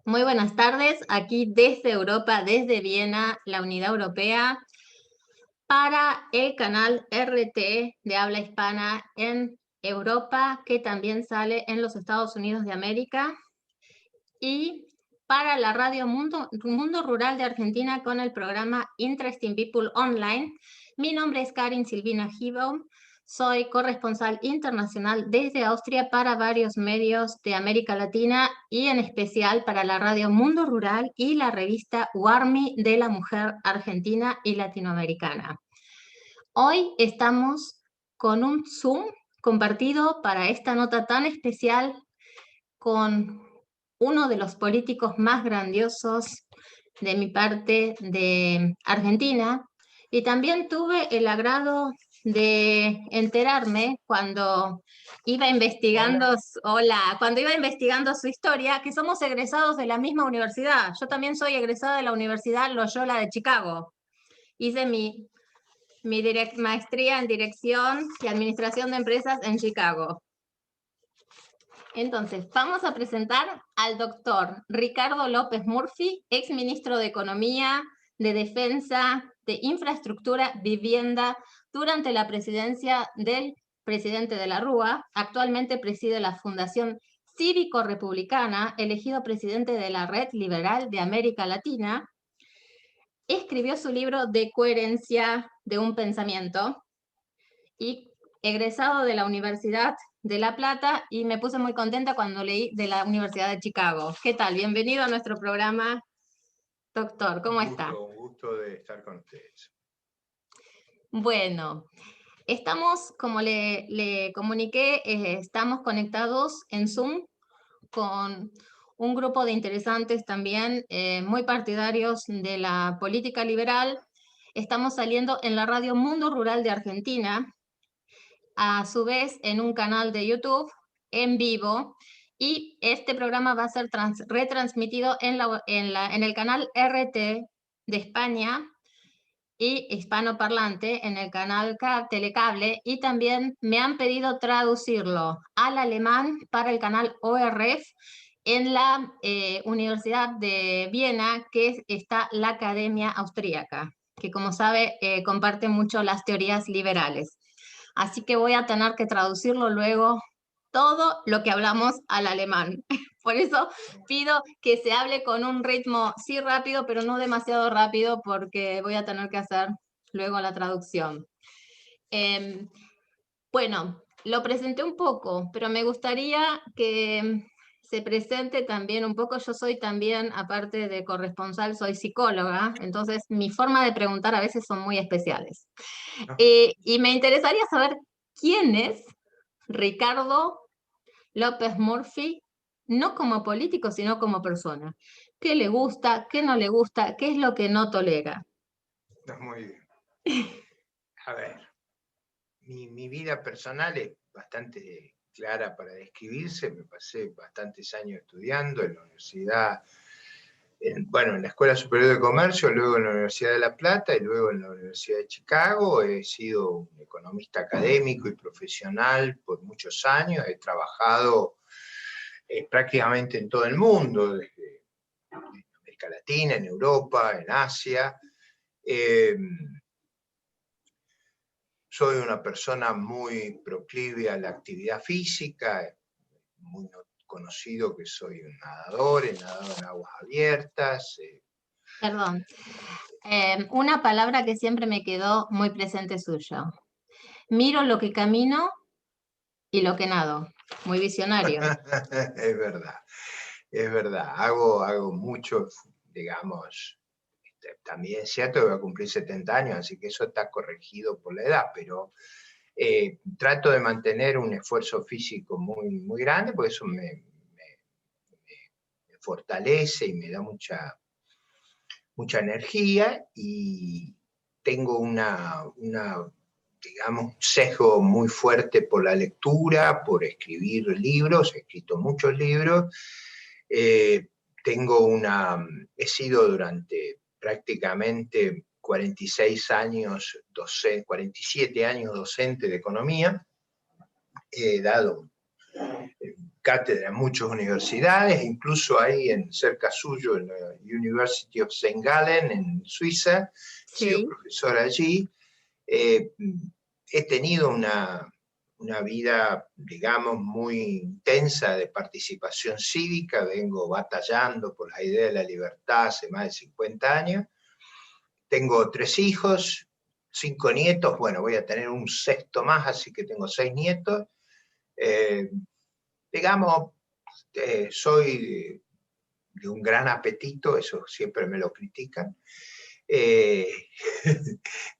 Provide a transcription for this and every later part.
Muy buenas tardes, aquí desde Europa, desde Viena, la Unidad Europea, para el canal RT de habla hispana en Europa, que también sale en los Estados Unidos de América, y para la Radio Mundo Rural de Argentina con el programa Interesting People Online. Mi nombre es Karin Silvina Gibaum. Soy corresponsal internacional desde Austria para varios medios de América Latina y en especial para la radio Mundo Rural y la revista UARMI de la mujer argentina y latinoamericana. Hoy estamos con un Zoom compartido para esta nota tan especial con uno de los políticos más grandiosos de mi parte de Argentina, y también tuve el agrado de enterarme cuando iba investigando, cuando iba investigando su historia, que somos egresados de la misma universidad. Yo también soy egresada de la Universidad Loyola de Chicago. Hice mi maestría en Dirección y Administración de Empresas en Chicago. Entonces, vamos a presentar al doctor Ricardo López Murphy, ex ministro de Economía, de Defensa, de Infraestructura, Vivienda, durante la presidencia del presidente de la Rúa. Actualmente preside la Fundación Cívico-Republicana, elegido presidente de la Red Liberal de América Latina. Escribió su libro De Coherencia de un Pensamiento y egresado de la Universidad de La Plata, y me puse muy contenta cuando leí de la Universidad de Chicago. ¿Qué tal? Bienvenido a nuestro programa, doctor. ¿Cómo está? Un gusto de estar con ustedes. Bueno, estamos, como le comuniqué, estamos conectados en Zoom con un grupo de interesantes también, muy partidarios de la política liberal. Estamos saliendo en la radio Mundo Rural de Argentina, a su vez en un canal de YouTube en vivo, y este programa va a ser retransmitido en el canal RT de España y hispanoparlante en el canal Telecable, y también me han pedido traducirlo al alemán para el canal ORF en la Universidad de Viena, que está la Academia Austríaca, que como sabe comparte mucho las teorías liberales. Así que voy a tener que traducirlo luego todo lo que hablamos al alemán. Por eso pido que se hable con un ritmo sí rápido, pero no demasiado rápido, porque voy a tener que hacer luego la traducción. Bueno, lo presenté un poco, pero me gustaría que se presente también un poco. Yo soy también, aparte de corresponsal, soy psicóloga, entonces mi forma de preguntar a veces son muy especiales. Y me interesaría saber quién es Ricardo López Murphy, no como político, sino como persona. ¿Qué le gusta? ¿Qué no le gusta? ¿Qué es lo que no tolera? Muy bien. A ver, mi vida personal es bastante clara para describirse. Me pasé bastantes años estudiando en la universidad, en la Escuela Superior de Comercio, luego en la Universidad de La Plata y luego en la Universidad de Chicago. He sido un economista académico y profesional por muchos años. He trabajado prácticamente en todo el mundo, desde América Latina, en Europa, en Asia. Soy una persona muy proclive a la actividad física, muy conocido que soy un nadador, he nadado en aguas abiertas. Perdón. Una palabra que siempre me quedó muy presente suyo. Miro lo que camino y lo que nado. Muy visionario. Es verdad, es verdad. Hago mucho, digamos. También es cierto que voy a cumplir 70 años, así que eso está corregido por la edad, pero trato de mantener un esfuerzo físico muy grande, porque eso me fortalece y me da mucha energía, y tengo digamos, un sesgo muy fuerte por la lectura, por escribir libros. He escrito muchos libros. He sido durante prácticamente 46 años, 47 años docente de economía. He dado cátedra en muchas universidades, incluso ahí cerca suyo, en la University of St. Gallen, en Suiza, he sido Sí. profesor allí. He tenido una vida, digamos, muy intensa de participación cívica, vengo batallando por la idea de la libertad hace más de 50 años. Tengo 3 hijos, 5 nietos, bueno, voy a tener un sexto más, así que tengo 6 nietos. Digamos, soy de un gran apetito, eso siempre me lo critican.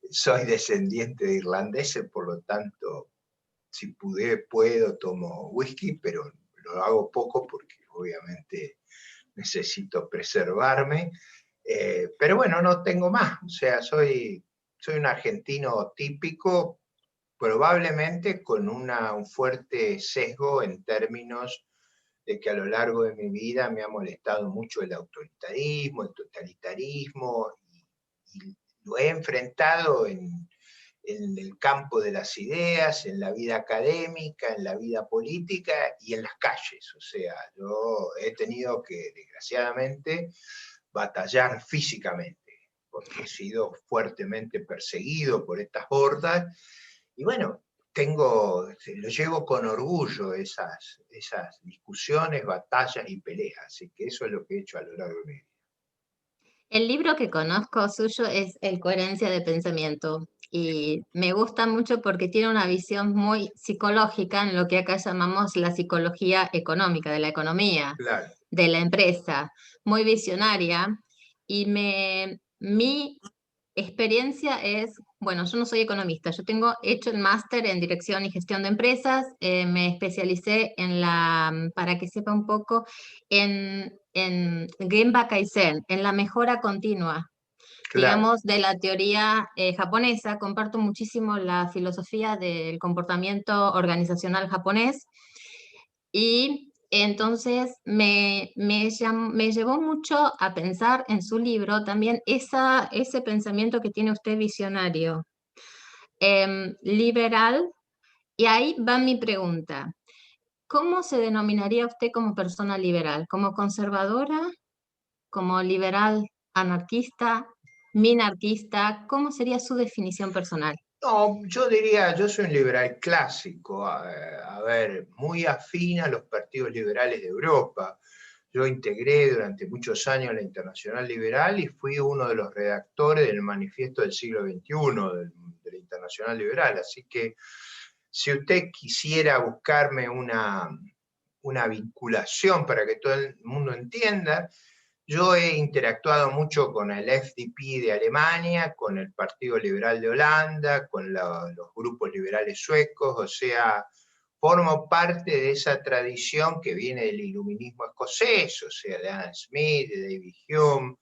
Soy descendiente de irlandeses, por lo tanto, si puedo, tomo whisky, pero lo hago poco porque obviamente necesito preservarme. Pero bueno, no tengo más, o sea, soy un argentino típico, probablemente con un fuerte sesgo en términos de que a lo largo de mi vida me ha molestado mucho el autoritarismo, el totalitarismo, y lo he enfrentado en el campo de las ideas, en la vida académica, en la vida política y en las calles. O sea, yo he tenido que, desgraciadamente, batallar físicamente, porque he sido fuertemente perseguido por estas hordas, y bueno, lo llevo con orgullo esas discusiones, batallas y peleas, así que eso es lo que he hecho a lo largo de mi vida. El libro que conozco suyo es El Coherencia de Pensamiento y me gusta mucho porque tiene una visión muy psicológica en lo que acá llamamos la psicología económica, de la economía, Claro, de la empresa, muy visionaria. Mi experiencia es, bueno, yo no soy economista, yo tengo hecho el máster en dirección y gestión de empresas, me especialicé para que sepa un poco, en Genba Kaizen, en la mejora continua, claro. digamos, de la teoría japonesa. Comparto muchísimo la filosofía del comportamiento organizacional japonés y entonces me llevó mucho a pensar en su libro también ese pensamiento que tiene usted visionario, liberal, y ahí va mi pregunta. ¿Cómo se denominaría usted como persona liberal? ¿Como conservadora? ¿Como liberal anarquista? ¿Minarquista? ¿Cómo sería su definición personal? No, yo diría, yo soy un liberal clásico, a ver, muy afín a los partidos liberales de Europa. Yo integré durante muchos años la Internacional Liberal y fui uno de los redactores del Manifiesto del siglo XXI de la Internacional Liberal. Así que si usted quisiera buscarme una vinculación para que todo el mundo entienda, yo he interactuado mucho con el FDP de Alemania, con el Partido Liberal de Holanda, con los grupos liberales suecos, o sea, formo parte de esa tradición que viene del iluminismo escocés, o sea, de Adam Smith, de David Hume,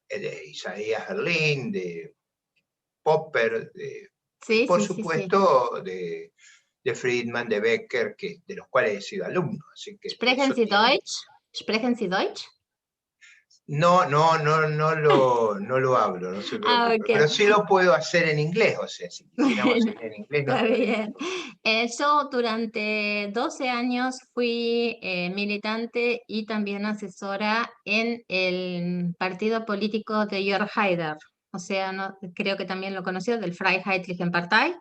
de Isaiah Berlin, de Popper, y Sí, por sí, sí, sí. supuesto de Friedman, de Becker, de los cuales he sido alumno, así que ¿Sprechen eso Sie tiene. Deutsch? ¿Sprechen Sie Deutsch? No, no lo hablo, no se Ah, preocupe, ok. pero sí lo puedo hacer en inglés, o sea, si quisiéramos Bueno, seguir en inglés no está estaría bien. ningún problema. Yo durante 12 años fui militante y también asesora en el partido político de Jörg Haider. O sea, creo que también lo conoció, del Freiheitlichen Partei,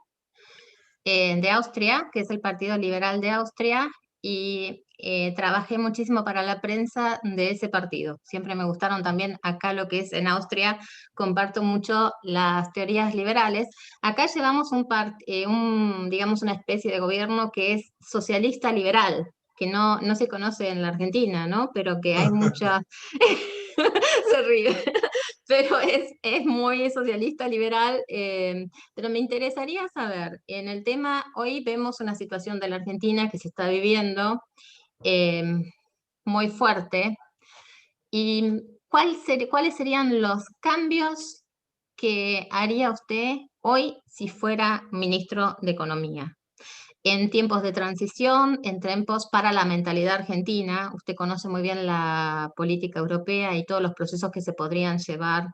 de Austria, que es el Partido Liberal de Austria, y trabajé muchísimo para la prensa de ese partido. Siempre me gustaron también acá lo que es en Austria, comparto mucho las teorías liberales. Acá llevamos digamos, una especie de gobierno que es socialista liberal, que no se conoce en la Argentina, ¿no? Pero que hay mucha... Se ríe, pero es muy socialista liberal, pero me interesaría saber, en el tema, hoy vemos una situación de la Argentina que se está viviendo eh, muy fuerte, y ¿cuáles serían los cambios que haría usted hoy si fuera ministro de Economía? En tiempos de transición, en tiempos para la mentalidad argentina, usted conoce muy bien la política europea y todos los procesos que se podrían llevar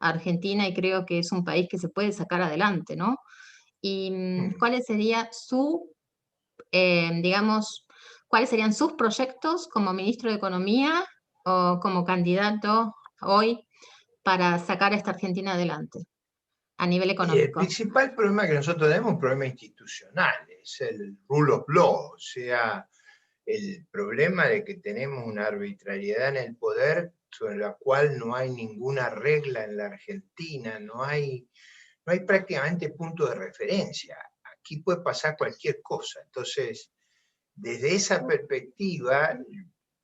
a Argentina, y creo que es un país que se puede sacar adelante, ¿no? ¿Y cuál sería digamos, cuáles serían sus proyectos como ministro de Economía o como candidato hoy para sacar a esta Argentina adelante a nivel Y el económico. principal problema que nosotros tenemos es un problema institucional, es el rule of law, o sea, el problema de que tenemos una arbitrariedad en el poder sobre la cual no hay ninguna regla en la Argentina, no hay prácticamente punto de referencia. Aquí puede pasar cualquier cosa. Entonces, desde esa perspectiva,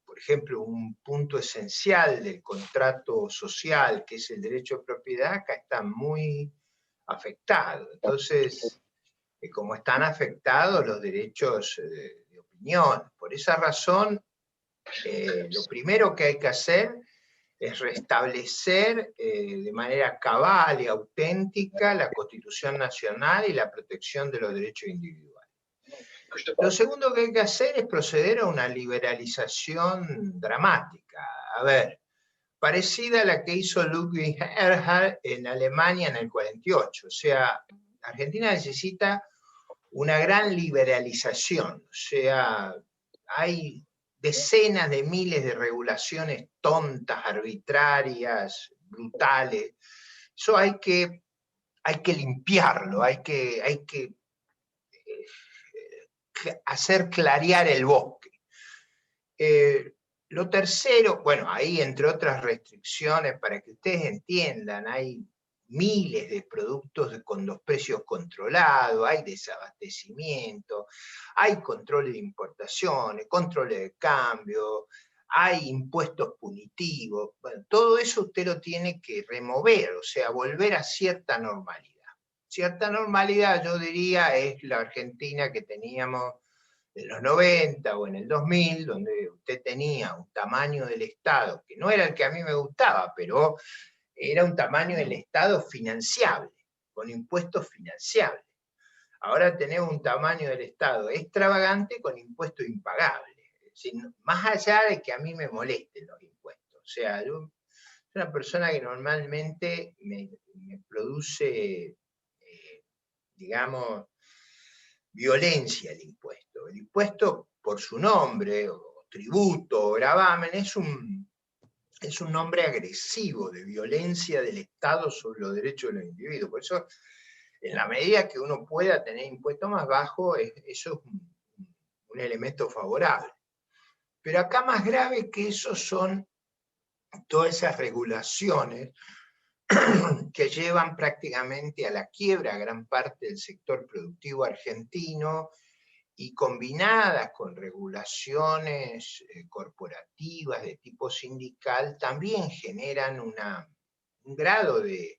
por ejemplo, un punto esencial del contrato social, que es el derecho de propiedad, acá está muy afectado. Entonces, como están afectados los derechos de opinión. Por esa razón, lo primero que hay que hacer es restablecer de manera cabal y auténtica la Constitución Nacional y la protección de los derechos individuales. Lo segundo que hay que hacer es proceder a una liberalización dramática. A ver, parecida a la que hizo Ludwig Erhard en Alemania en el 48. O sea, Argentina necesita una gran liberalización. O sea, hay decenas de miles de regulaciones tontas, arbitrarias, brutales. Eso hay que limpiarlo, hay que hacer clarear el bosque. Lo tercero, bueno, ahí entre otras restricciones, para que ustedes entiendan, hay miles de productos con los precios controlados, hay desabastecimiento, hay controles de importaciones, controles de cambio, hay impuestos punitivos. Bueno, todo eso usted lo tiene que remover, o sea, volver a cierta normalidad. Cierta normalidad, yo diría, es la Argentina que teníamos en los 90 o en el 2000, donde usted tenía un tamaño del Estado, que no era el que a mí me gustaba, pero era un tamaño del Estado financiable, con impuestos financiables. Ahora tenemos un tamaño del Estado extravagante con impuestos impagables. Es decir, más allá de que a mí me molesten los impuestos. O sea, yo soy una persona que normalmente me produce, digamos, violencia el impuesto. El impuesto, por su nombre, o tributo, o gravamen, es un nombre agresivo de violencia del Estado sobre los derechos de los individuos. Por eso, en la medida que uno pueda tener impuestos más bajos, eso es un elemento favorable. Pero acá más grave que eso son todas esas regulaciones que llevan prácticamente a la quiebra a gran parte del sector productivo argentino, y combinadas con regulaciones corporativas de tipo sindical, también generan un grado de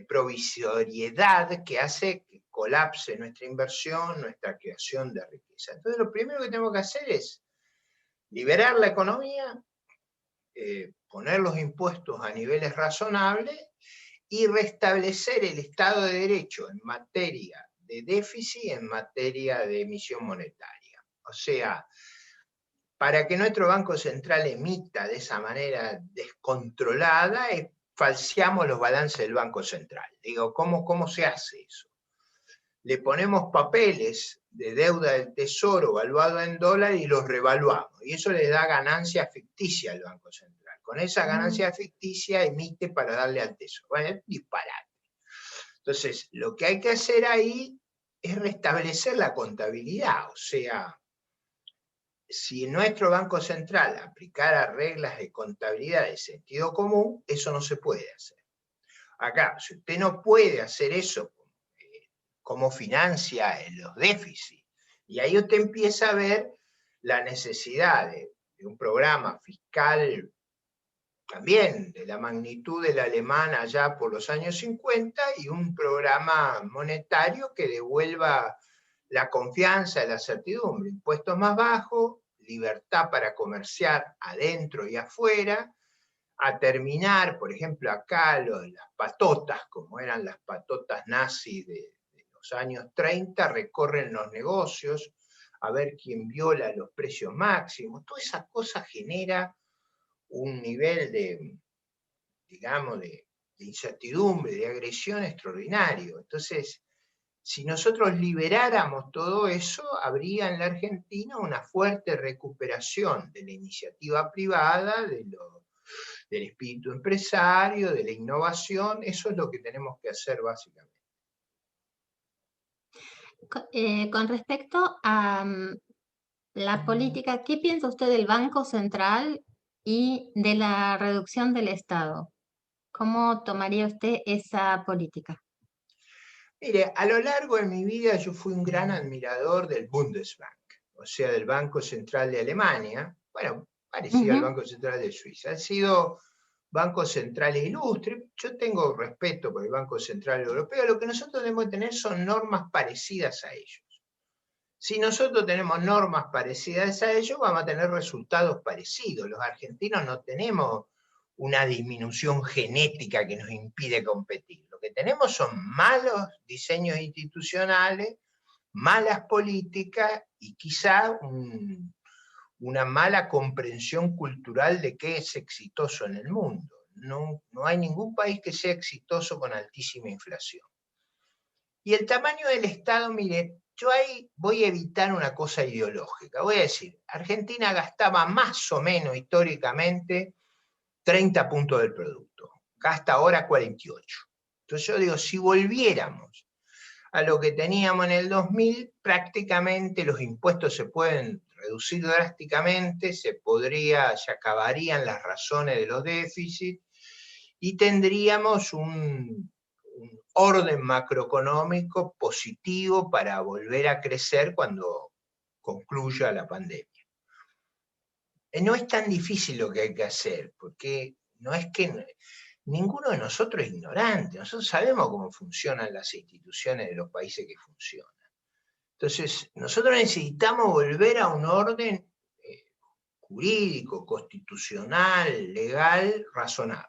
provisoriedad que hace que colapse nuestra inversión, nuestra creación de riqueza. Entonces, lo primero que tenemos que hacer es liberar la economía, poner los impuestos a niveles razonables y restablecer el Estado de Derecho en materia de déficit y en materia de emisión monetaria. O sea, para que nuestro Banco Central emita de esa manera descontrolada, falseamos los balances del Banco Central. Digo, ¿cómo se hace eso? Le ponemos papeles de deuda del Tesoro valuado en dólares y los revaluamos. Y eso le da ganancia ficticia al Banco Central. Con esa ganancia ficticia emite para darle al Tesoro. Bueno, es disparate. Entonces, lo que hay que hacer ahí es restablecer la contabilidad. O sea, si nuestro Banco Central aplicara reglas de contabilidad de sentido común, eso no se puede hacer. Acá, si usted no puede hacer eso, ¿cómo financia los déficits? Y ahí usted empieza a ver la necesidad de un programa fiscal también de la magnitud del alemán allá por los años 50 y un programa monetario que devuelva la confianza, la certidumbre, impuestos más bajos, libertad para comerciar adentro y afuera, a terminar, por ejemplo, acá las patotas, como eran las patotas nazis de los años 30, recorren los negocios a ver quién viola los precios máximos. Toda esa cosa genera un nivel digamos, de incertidumbre, de agresión extraordinario. Entonces, Si nosotros liberáramos todo eso, habría en la Argentina una fuerte recuperación de la iniciativa privada, del espíritu empresario, de la innovación. Eso es lo que tenemos que hacer básicamente. Con respecto a la política, ¿qué piensa usted del Banco Central y de la reducción del Estado? ¿Cómo tomaría usted esa política? Mire, a lo largo de mi vida yo fui un gran admirador del Bundesbank, o sea, del Banco Central de Alemania, bueno, parecido al Ujú. Banco Central de Suiza. Han sido bancos centrales ilustres. Yo tengo respeto por el Banco Central Europeo. Lo que nosotros debemos tener son normas parecidas a ellos. Si nosotros tenemos normas parecidas a ellos, vamos a tener resultados parecidos. Los argentinos no tenemos una disminución genética que nos impide competir. Lo que tenemos son malos diseños institucionales, malas políticas y quizá una mala comprensión cultural de qué es exitoso en el mundo. No hay ningún país que sea exitoso con altísima inflación. Y el tamaño del Estado, mire, yo ahí voy a evitar una cosa ideológica. Voy a decir, Argentina gastaba más o menos históricamente 30 puntos del producto. Gasta ahora 48. Entonces yo digo, si volviéramos a lo que teníamos en el 2000, prácticamente los impuestos se pueden reducir drásticamente, se acabarían las razones de los déficits y tendríamos un orden macroeconómico positivo para volver a crecer cuando concluya la pandemia. No es tan difícil lo que hay que hacer, porque no es que ninguno de nosotros es ignorante, nosotros sabemos cómo funcionan las instituciones de los países que funcionan. Entonces, nosotros necesitamos volver a un orden jurídico, constitucional, legal, razonable.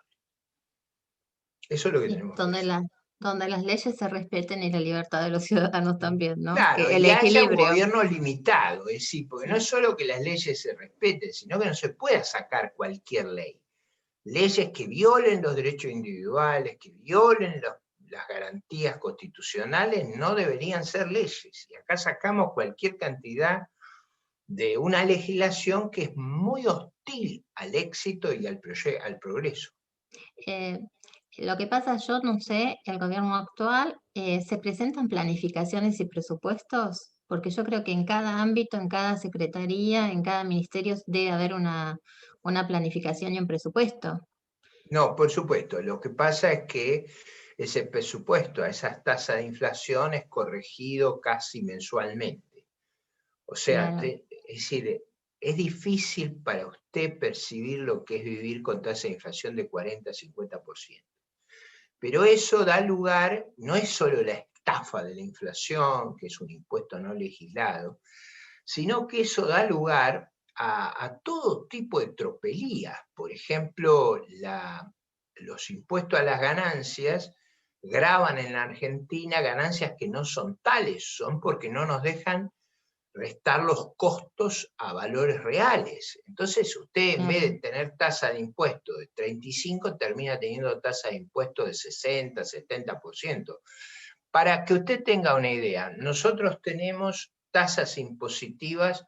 Eso es lo que Sí, tenemos que hacer. donde las leyes se respeten y la libertad de los ciudadanos también, ¿no? Claro, Que el y haya un equilibrio. gobierno limitado, es decir, porque no es Sí. solo que las leyes se respeten, sino que no se pueda sacar cualquier ley. Leyes que violen los derechos individuales, que violen las garantías constitucionales, no deberían ser leyes. Y acá sacamos cualquier cantidad de una legislación que es muy hostil al éxito y al progreso. Eh, lo que pasa, yo no sé, el gobierno actual, ¿se presentan planificaciones y presupuestos? Porque yo creo que en cada ámbito, en cada secretaría, en cada ministerio debe haber una planificación y un presupuesto. No, por supuesto, lo que pasa es que ese presupuesto a esas tasas de inflación es corregido casi mensualmente. O sea, Claro. es decir, es difícil para usted percibir lo que es vivir con tasa de inflación de 40-50%. Pero eso da lugar, no es solo la estafa de la inflación, que es un impuesto no legislado, sino que eso da lugar a todo tipo de tropelías. Por ejemplo, los impuestos a las ganancias gravan en la Argentina ganancias que no son tales, son porque no nos dejan restar los costos a valores reales. Entonces usted en vez de Claro. tener tasa de impuesto de 35, termina teniendo tasa de impuesto de 60, 70%. Para que usted tenga una idea, nosotros tenemos tasas impositivas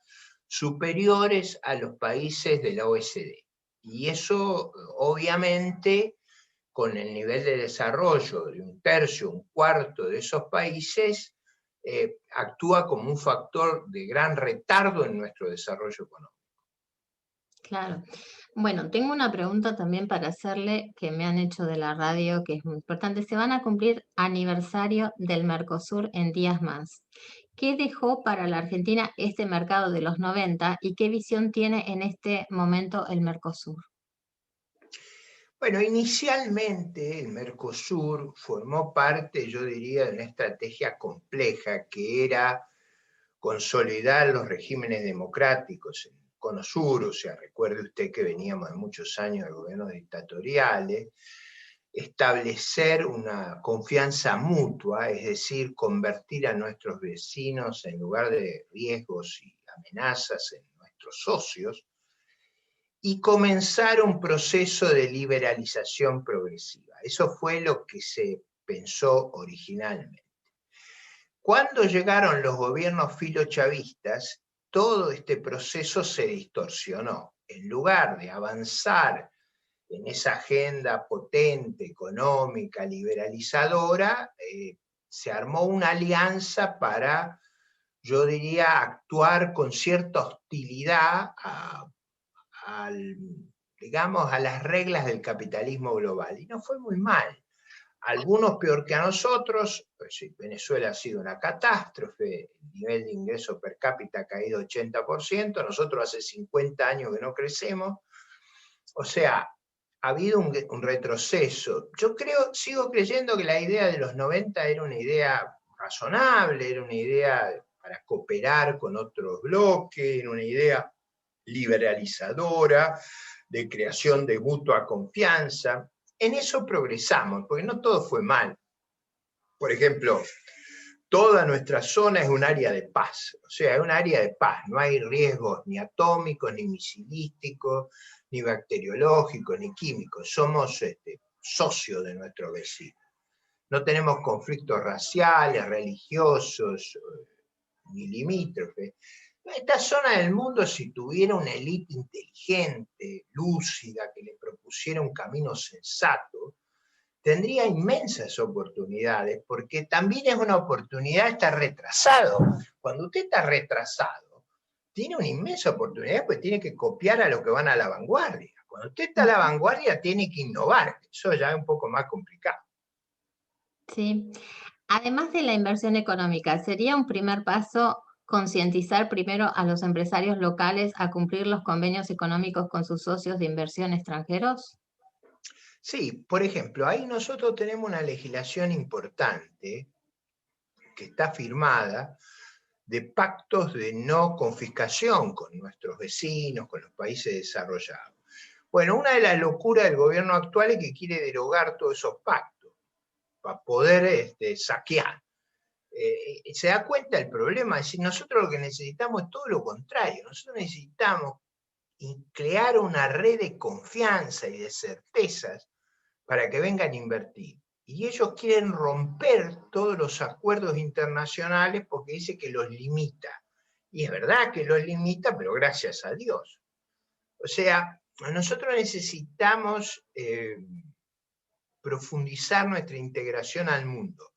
superiores a los países de la OECD. Y eso, obviamente, con el nivel de desarrollo de un tercio, un cuarto de esos países, actúa como un factor de gran retardo en nuestro desarrollo económico. Claro. Bueno, tengo una pregunta también para hacerle que me han hecho de la radio, que es muy importante. Se van a cumplir aniversario del Mercosur en días más. ¿Qué dejó para la Argentina este mercado de los 90 y qué visión tiene en este momento el Mercosur? Bueno, inicialmente el Mercosur formó parte, yo diría, de una estrategia compleja que era consolidar los regímenes democráticos en el Cono Sur. O sea, recuerde usted que veníamos de muchos años de gobiernos dictatoriales, establecer una confianza mutua, es decir, convertir a nuestros vecinos, en lugar de riesgos y amenazas, en nuestros socios, y comenzar un proceso de liberalización progresiva. Eso fue lo que se pensó originalmente. Cuando llegaron los gobiernos filochavistas, todo este proceso se distorsionó. En lugar de avanzar en esa agenda potente, económica, liberalizadora, se armó una alianza para, yo diría, actuar con cierta hostilidad al, digamos, a las reglas del capitalismo global. Y no fue muy mal. Algunos peor que a nosotros, pues sí, Venezuela ha sido una catástrofe, el nivel de ingreso per cápita ha caído 80%, nosotros hace 50 años que no crecemos, o sea, ha habido un retroceso. Yo sigo creyendo que la idea de los 90 era una idea razonable, era una idea para cooperar con otros bloques, era una idea liberalizadora, de creación de mutua confianza. En eso progresamos, porque no todo fue mal. Por ejemplo, toda nuestra zona es un área de paz, o sea, es un área de paz, no hay riesgos ni atómicos, ni misilísticos, ni bacteriológicos, ni químicos, somos socios de nuestro vecino. No tenemos conflictos raciales, religiosos, ni limítrofes. Esta zona del mundo, si tuviera una élite inteligente, lúcida, que le propusiera un camino sensato, tendría inmensas oportunidades, porque también es una oportunidad estar retrasado. Cuando usted está retrasado, tiene una inmensa oportunidad, pues tiene que copiar a los que van a la vanguardia. Cuando usted está a la vanguardia, tiene que innovar. Eso ya es un poco más complicado. Sí. Además de la inversión económica, ¿sería un primer paso concientizar primero a los empresarios locales a cumplir los convenios económicos con sus socios de inversión extranjeros? Sí, por ejemplo, ahí nosotros tenemos una legislación importante que está firmada de pactos de no confiscación con nuestros vecinos, con los países desarrollados. Bueno, una de las locuras del gobierno actual es que quiere derogar todos esos pactos para poder saquear. Se da cuenta el problema, es decir, nosotros lo que necesitamos es todo lo contrario, nosotros necesitamos crear una red de confianza y de certezas para que vengan a invertir. Y ellos quieren romper todos los acuerdos internacionales porque dice que los limita. Y es verdad que los limita, pero gracias a Dios. O sea, nosotros necesitamos profundizar nuestra integración al mundo,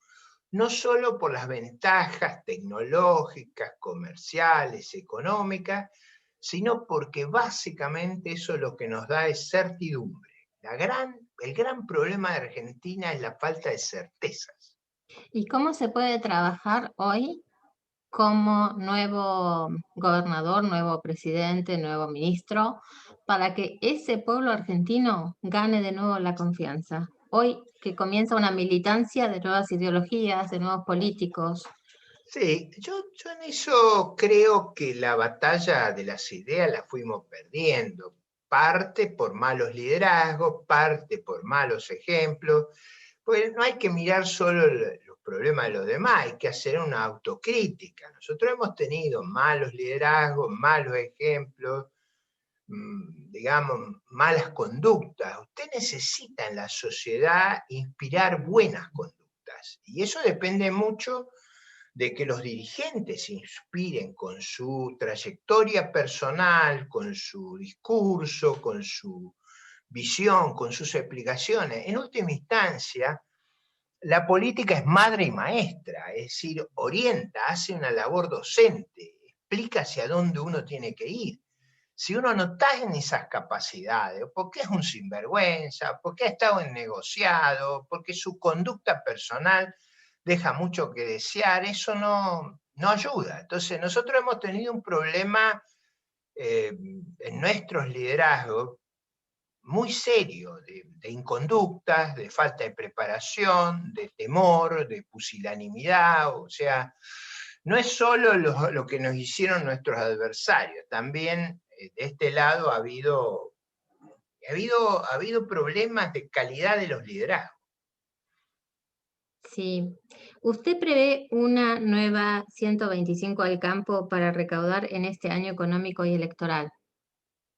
no solo por las ventajas tecnológicas, comerciales, económicas, sino porque básicamente eso lo que nos da es certidumbre. El gran problema de Argentina es la falta de certezas. ¿Y cómo se puede trabajar hoy como nuevo gobernador, nuevo presidente, nuevo ministro, para que ese pueblo argentino gane de nuevo la confianza? Hoy que comienza una militancia de nuevas ideologías, de nuevos políticos. Sí, yo en eso creo que la batalla de las ideas la fuimos perdiendo, parte por malos liderazgos, parte por malos ejemplos, pues no hay que mirar solo los problemas de los demás, hay que hacer una autocrítica. Nosotros hemos tenido malos liderazgos, malos ejemplos, digamos, malas conductas. Usted necesita en la sociedad inspirar buenas conductas y eso depende mucho de que los dirigentes se inspiren con su trayectoria personal, con su discurso, con su visión, con sus explicaciones. En última instancia, la política es madre y maestra, es decir, orienta, hace una labor docente, explica hacia dónde uno tiene que ir. Si uno no está en esas capacidades, porque es un sinvergüenza, porque ha estado en negociado, porque su conducta personal deja mucho que desear, eso no ayuda. Entonces, nosotros hemos tenido un problema en nuestros liderazgos muy serio de inconductas, de falta de preparación, de temor, de pusilanimidad, o sea, no es solo lo que nos hicieron nuestros adversarios, también de este lado ha habido problemas de calidad de los liderazgos. Sí. ¿Usted prevé una nueva 125 al campo para recaudar en este año económico y electoral?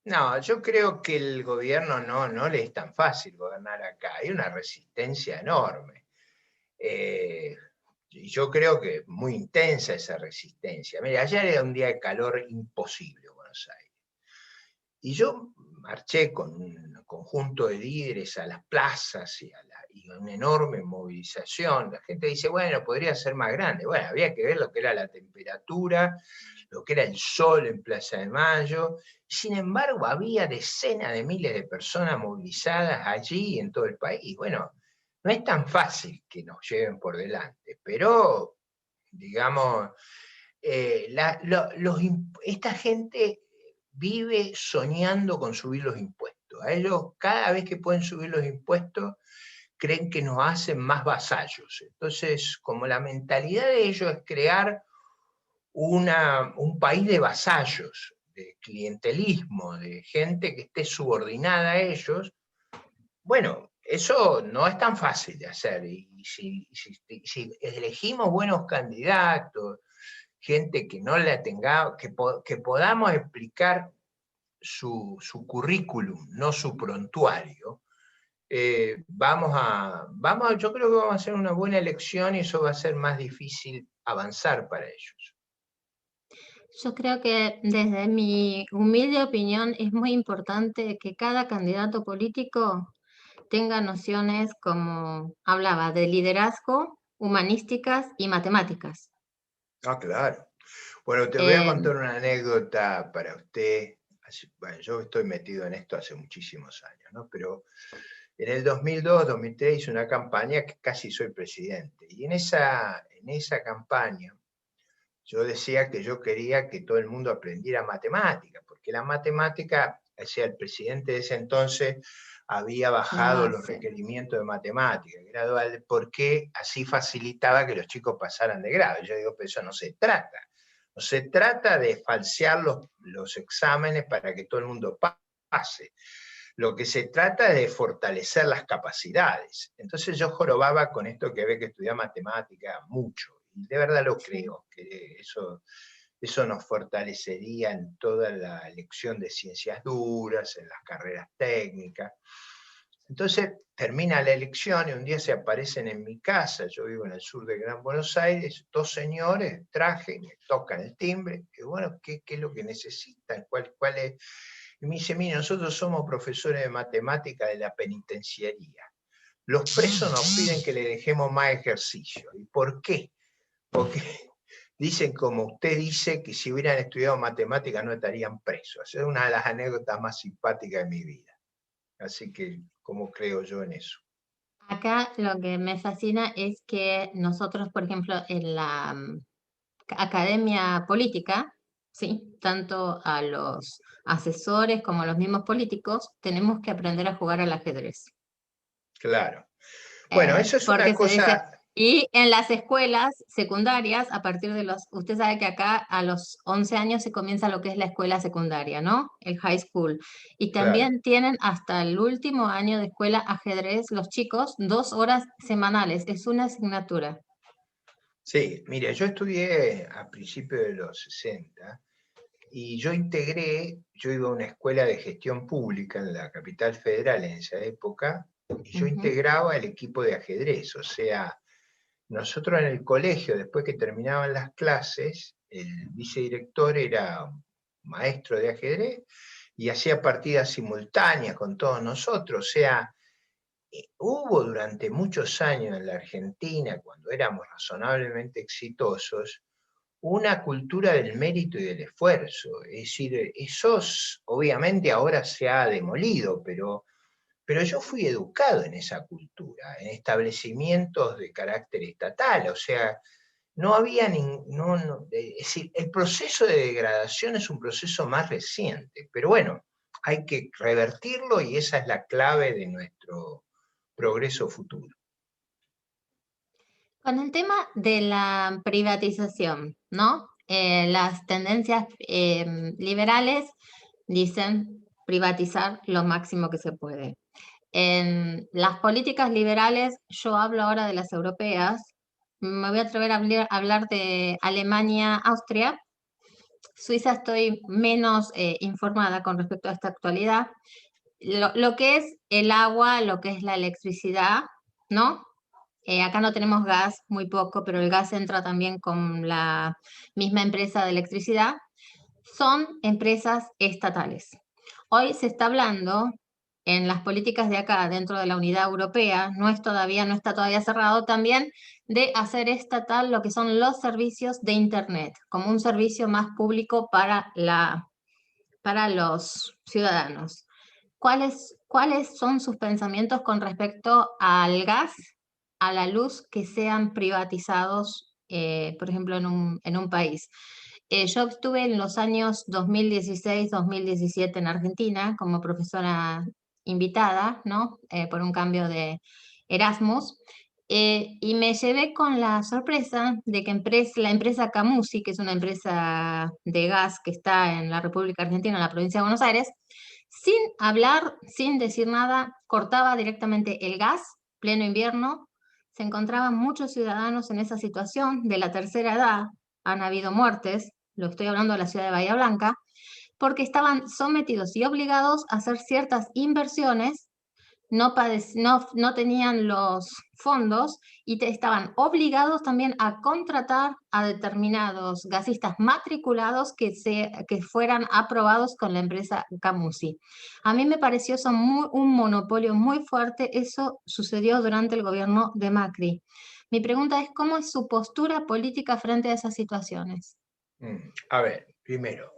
No, yo creo que el gobierno no le es tan fácil gobernar acá, hay una resistencia enorme. Eh, Y yo creo que es muy intensa esa resistencia. Mira, ayer era un día de calor imposible en Buenos Aires. Y yo marché con un conjunto de líderes a las plazas y una enorme movilización. La gente dice, bueno, podría ser más grande. Bueno, había que ver lo que era la temperatura, lo que era el sol en Plaza de Mayo. Sin embargo, había decenas de miles de personas movilizadas allí en todo el país. Bueno, no es tan fácil que nos lleven por delante, pero, digamos, esta gente vive soñando con subir los impuestos. A ellos, cada vez que pueden subir los impuestos, creen que nos hacen más vasallos. Entonces, como la mentalidad de ellos es crear un país de vasallos, de clientelismo, de gente que esté subordinada a ellos, bueno, eso no es tan fácil de hacer. Y si elegimos buenos candidatos, gente que no la tenga, que podamos explicar su currículum, no su prontuario, yo creo que vamos a hacer una buena elección y eso va a ser más difícil avanzar para ellos. Yo creo que desde mi humilde opinión es muy importante que cada candidato político tenga nociones como hablaba de liderazgo, humanísticas y matemáticas. Ah, claro. Bueno, te voy a Eh, contar una anécdota para usted. Bueno, yo estoy metido en esto hace muchísimos años, ¿no? Pero en el 2002, 2003 hice una campaña que casi soy presidente. Y en esa campaña yo decía que yo quería que todo el mundo aprendiera matemática, porque la matemática, o sea, el presidente de ese entonces había la bajado los base. requerimientos de matemática gradual, porque así facilitaba que los chicos pasaran de grado. Y yo digo, pero eso no se trata. No se trata de falsear los exámenes para que todo el mundo pase. Lo que se trata es de fortalecer las capacidades. Entonces yo jorobaba con esto que había que estudiar matemática mucho. Y de verdad lo Sí. creo, que eso nos fortalecería en toda la elección de ciencias duras, en las carreras técnicas. Entonces termina la elección y un día se aparecen en mi casa, yo vivo en el sur de Gran Buenos Aires, dos señores, traje, me tocan el timbre, y bueno, ¿qué es lo que necesitan? ¿Cuál es? Y me dice, mire, nosotros somos profesores de matemática de la penitenciaría. Los presos nos piden que le dejemos más ejercicio. ¿Y por qué? Porque dicen, como usted dice, que si hubieran estudiado matemática no estarían presos. Es una de las anécdotas más simpáticas de mi vida. Así que, ¿cómo creo yo en eso? Acá lo que me fascina es que nosotros, por ejemplo, en la academia política, ¿sí? Tanto a los asesores como a los mismos políticos, tenemos que aprender a jugar al ajedrez. Claro. Bueno, eso es una Porque se dice, cosa, y en las escuelas secundarias, a partir de usted sabe que acá a los 11 años se comienza lo que es la escuela secundaria, ¿no? El high school. Y claro. también tienen hasta el último año de escuela ajedrez los chicos, 2 horas semanales, es una asignatura. Sí, mire, yo estudié a principios de los 60 y yo iba a una escuela de gestión pública en la capital federal en esa época, y yo Ujú. integraba el equipo de ajedrez, o sea, nosotros en el colegio, después que terminaban las clases, el vicedirector era maestro de ajedrez y hacía partidas simultáneas con todos nosotros, o sea, hubo durante muchos años en la Argentina, cuando éramos razonablemente exitosos, una cultura del mérito y del esfuerzo. Es decir, eso obviamente ahora se ha demolido, pero yo fui educado en esa cultura, en establecimientos de carácter estatal, o sea, no había es decir, el proceso de degradación es un proceso más reciente, pero bueno, hay que revertirlo y esa es la clave de nuestro progreso futuro. Con el tema de la privatización, ¿no? Las tendencias liberales dicen privatizar lo máximo que se puede. En las políticas liberales, yo hablo ahora de las europeas, me voy a atrever a hablar de Alemania, Austria. Suiza estoy menos informada con respecto a esta actualidad. Lo que es el agua, lo que es la electricidad, ¿no? acá no tenemos gas, muy poco, pero el gas entra también con la misma empresa de electricidad, son empresas estatales. Hoy se está hablando en las políticas de acá, dentro de la Unidad Europea, no está todavía cerrado también, de hacer estatal lo que son los servicios de Internet, como un servicio más público para los ciudadanos. ¿Cuáles son sus pensamientos con respecto al gas, a la luz, que sean privatizados, por ejemplo, en un país? Yo estuve en los años 2016-2017 en Argentina como profesora invitada, ¿no? Por un cambio de Erasmus. Y me llevé con la sorpresa de que la empresa Camusi, que es una empresa de gas que está en la República Argentina, en la provincia de Buenos Aires, sin hablar, sin decir nada, cortaba directamente el gas, pleno invierno. Se encontraban muchos ciudadanos en esa situación de la tercera edad, han habido muertes, lo estoy hablando de la ciudad de Bahía Blanca, porque estaban sometidos y obligados a hacer ciertas inversiones, no tenían los fondos y estaban obligados también a contratar a determinados gasistas matriculados que fueran aprobados con la empresa Camusi. A mí me pareció eso un monopolio muy fuerte. Eso sucedió durante el gobierno de Macri. Mi pregunta es, ¿cómo es su postura política frente a esas situaciones? A ver, primero,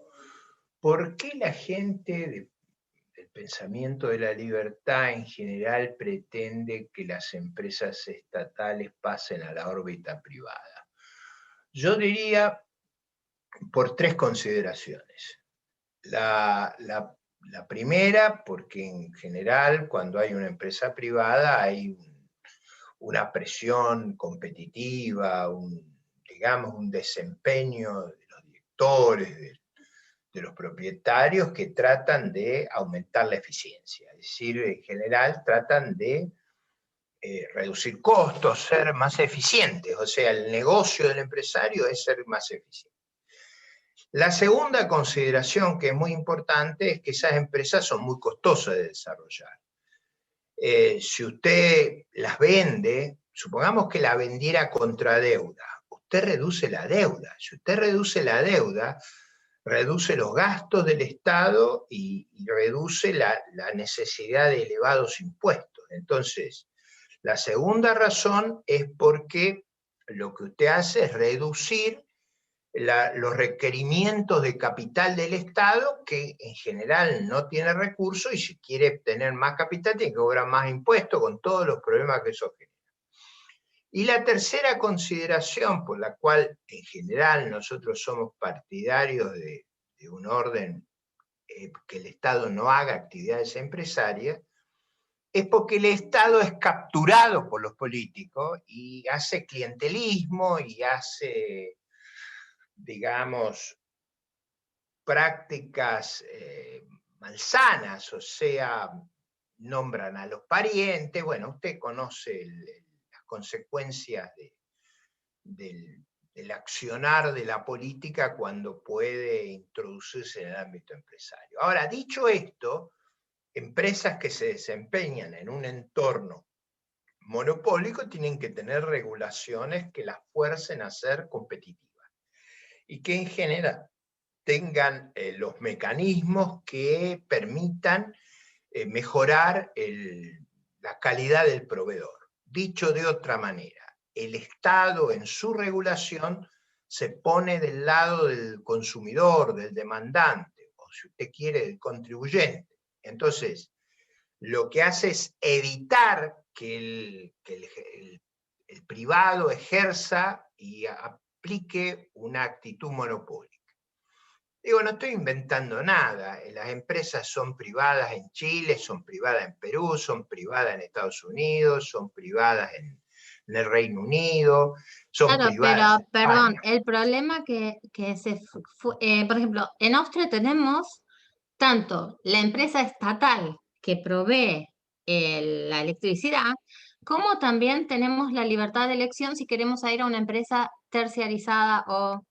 ¿por qué la gente del pensamiento de la libertad en general pretende que las empresas estatales pasen a la órbita privada? Yo diría por tres consideraciones. La primera, porque en general cuando hay una empresa privada hay una presión competitiva, digamos, un desempeño de los directores, de los propietarios que tratan de aumentar la eficiencia. Es decir, en general tratan de reducir costos, ser más eficientes. O sea, el negocio del empresario es ser más eficiente. La segunda consideración que es muy importante es que esas empresas son muy costosas de desarrollar. Si usted las vende, supongamos que la vendiera contra deuda, usted reduce la deuda. Si usted reduce la deuda, reduce los gastos del Estado y reduce la necesidad de elevados impuestos. Entonces, la segunda razón es porque lo que usted hace es reducir los requerimientos de capital del Estado, que en general no tiene recursos, y si quiere tener más capital tiene que cobrar más impuestos con todos los problemas que eso genera. Y la tercera consideración por la cual en general nosotros somos partidarios de un orden que el Estado no haga actividades empresarias, es porque el Estado es capturado por los políticos y hace clientelismo y hace, digamos, prácticas malsanas, o sea, nombran a los parientes. Bueno, usted conoce las consecuencias del accionar de la política cuando puede introducirse en el ámbito empresario. Ahora, dicho esto, empresas que se desempeñan en un entorno monopólico tienen que tener regulaciones que las fuercen a ser competitivas y que en general tengan los mecanismos que permitan mejorar la calidad del proveedor. Dicho de otra manera, el Estado en su regulación se pone del lado del consumidor, del demandante, o si usted quiere, del contribuyente. Entonces, lo que hace es evitar que el privado ejerza y aplique una actitud monopólica. Digo, no estoy inventando nada. Las empresas son privadas en Chile, son privadas en Perú, son privadas en Estados Unidos, son privadas en el Reino Unido, son Claro, pero privadas en perdón, España. el problema por ejemplo, en Austria tenemos tanto la empresa estatal que provee la electricidad, como también tenemos la libertad de elección si queremos ir a una empresa terciarizada o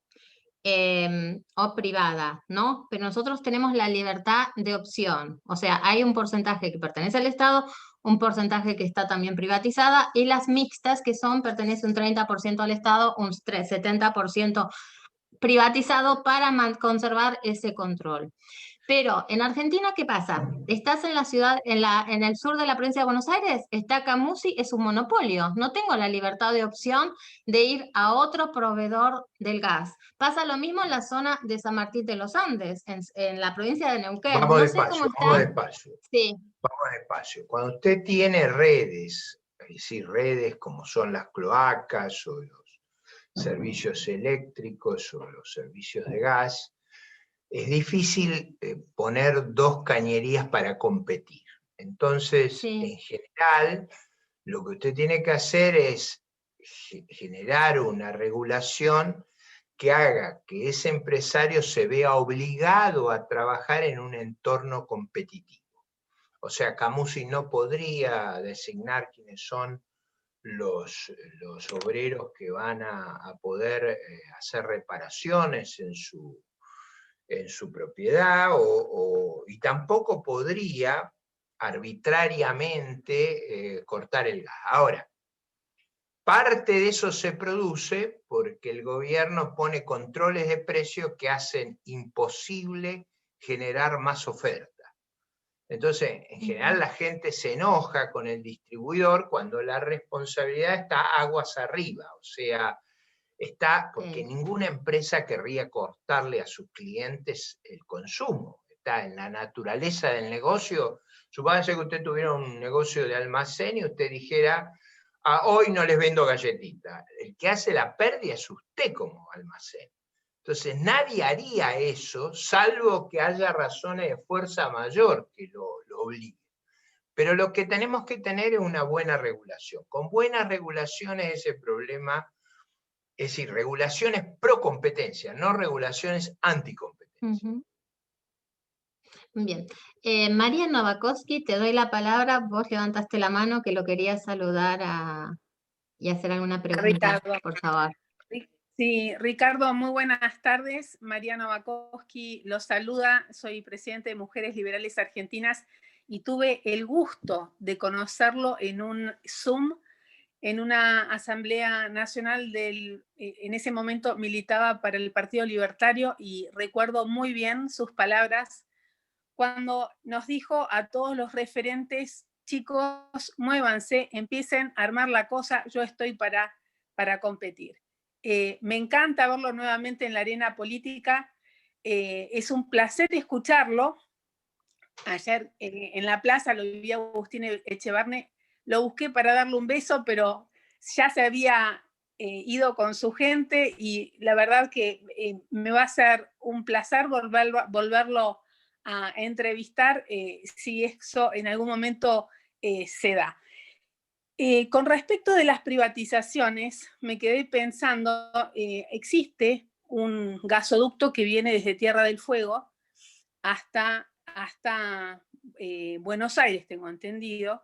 privada, ¿no? Pero nosotros tenemos la libertad de opción, o sea, hay un porcentaje que pertenece al Estado, un porcentaje que está también privatizada, y las mixtas, que pertenece un 30% al Estado, un 70% privatizado para conservar ese control. Pero en Argentina, ¿qué pasa? Estás en la ciudad, en el sur de la provincia de Buenos Aires, está Camusi, es un monopolio. No tengo la libertad de opción de ir a otro proveedor del gas. Pasa lo mismo en la zona de San Martín de los Andes, en la provincia de Neuquén. Vamos No sé cómo despacio, vamos está. despacio, Sí, vamos despacio. Cuando usted tiene redes, es decir, redes como son las cloacas o los servicios eléctricos o los servicios de gas, es difícil poner dos cañerías para competir. Entonces, sí. en general, lo que usted tiene que hacer es generar una regulación que haga que ese empresario se vea obligado a trabajar en un entorno competitivo. O sea, Camusi no podría designar quiénes son los obreros que van a poder hacer reparaciones en su propiedad, y tampoco podría arbitrariamente cortar el gas. Ahora, parte de eso se produce porque el gobierno pone controles de precios que hacen imposible generar más oferta. Entonces, en general la gente se enoja con el distribuidor cuando la responsabilidad está aguas arriba, o sea, está porque ninguna empresa querría cortarle a sus clientes el consumo. Está en la naturaleza del negocio. Supóngase que usted tuviera un negocio de almacén y usted dijera, hoy no les vendo galletitas. El que hace la pérdida es usted como almacén. Entonces nadie haría eso, salvo que haya razones de fuerza mayor que lo obliguen. Pero lo que tenemos que tener es una buena regulación. Con buenas regulaciones ese problema, es decir, regulaciones pro competencia, no regulaciones anticompetencia. Ujú. Bien. María Novakovsky, te doy la palabra. Vos levantaste la mano que lo querías saludar y hacer alguna pregunta, Ricardo. por favor. Sí, Ricardo, muy buenas tardes. Mariana Bakowski los saluda. Soy presidente de Mujeres Liberales Argentinas y tuve el gusto de conocerlo en un Zoom, en una asamblea nacional en ese momento militaba para el Partido Libertario y recuerdo muy bien sus palabras cuando nos dijo a todos los referentes: chicos, muévanse, empiecen a armar la cosa, yo estoy para competir. Me encanta verlo nuevamente en la arena política, es un placer escucharlo. Ayer en la plaza lo vi a Agustín Echevarne, lo busqué para darle un beso, pero ya se había ido con su gente y la verdad que me va a ser un placer volverlo a entrevistar si eso en algún momento se da. Con respecto de las privatizaciones, me quedé pensando, existe un gasoducto que viene desde Tierra del Fuego hasta Buenos Aires, tengo entendido.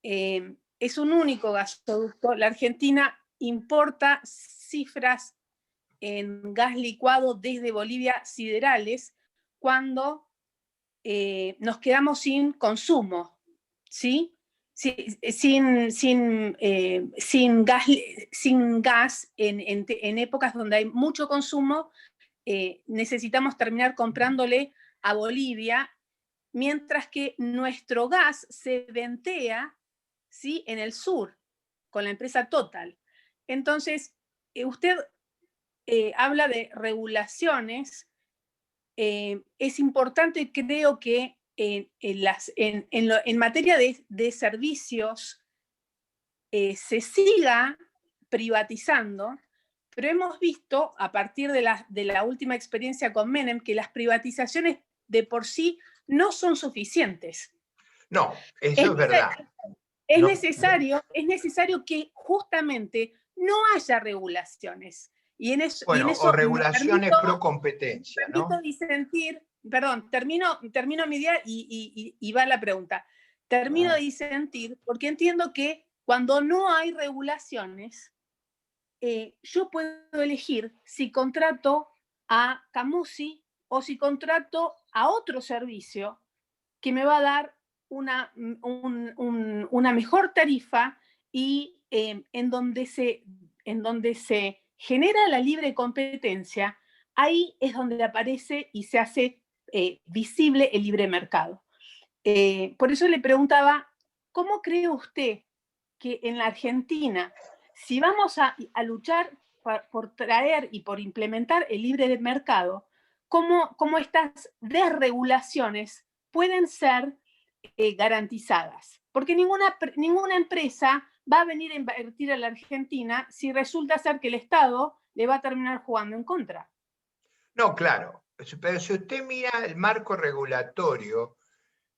Es un único gasoducto. La Argentina importa cifras en gas licuado desde Bolivia siderales cuando nos quedamos sin consumo, ¿sí? Sin gas en épocas donde hay mucho consumo, necesitamos terminar comprándole a Bolivia, mientras que nuestro gas se ventea, ¿sí?, en el sur, con la empresa Total. Entonces, usted habla de regulaciones. Es importante, creo que en materia de servicios se siga privatizando, pero hemos visto a partir de la última experiencia con Menem que las privatizaciones de por sí no son suficientes. No, eso es verdad. Es No, necesario que justamente no haya regulaciones. Y en eso o regulaciones pro competencia, ¿no? permito disentir, perdón, termino mi idea y va la pregunta. Termino de disentir porque entiendo que cuando no hay regulaciones, yo puedo elegir si contrato a Camusi o si contrato a otro servicio que me va a dar una mejor tarifa y en donde se genera la libre competencia, ahí es donde aparece y se hace visible el libre mercado. Por eso le preguntaba, ¿cómo cree usted que en la Argentina, si vamos a luchar por traer y por implementar el libre mercado, cómo estas desregulaciones pueden ser garantizadas? Porque ninguna empresa va a venir a invertir a la Argentina si resulta ser que el Estado le va a terminar jugando en contra. No, claro, pero si usted mira el marco regulatorio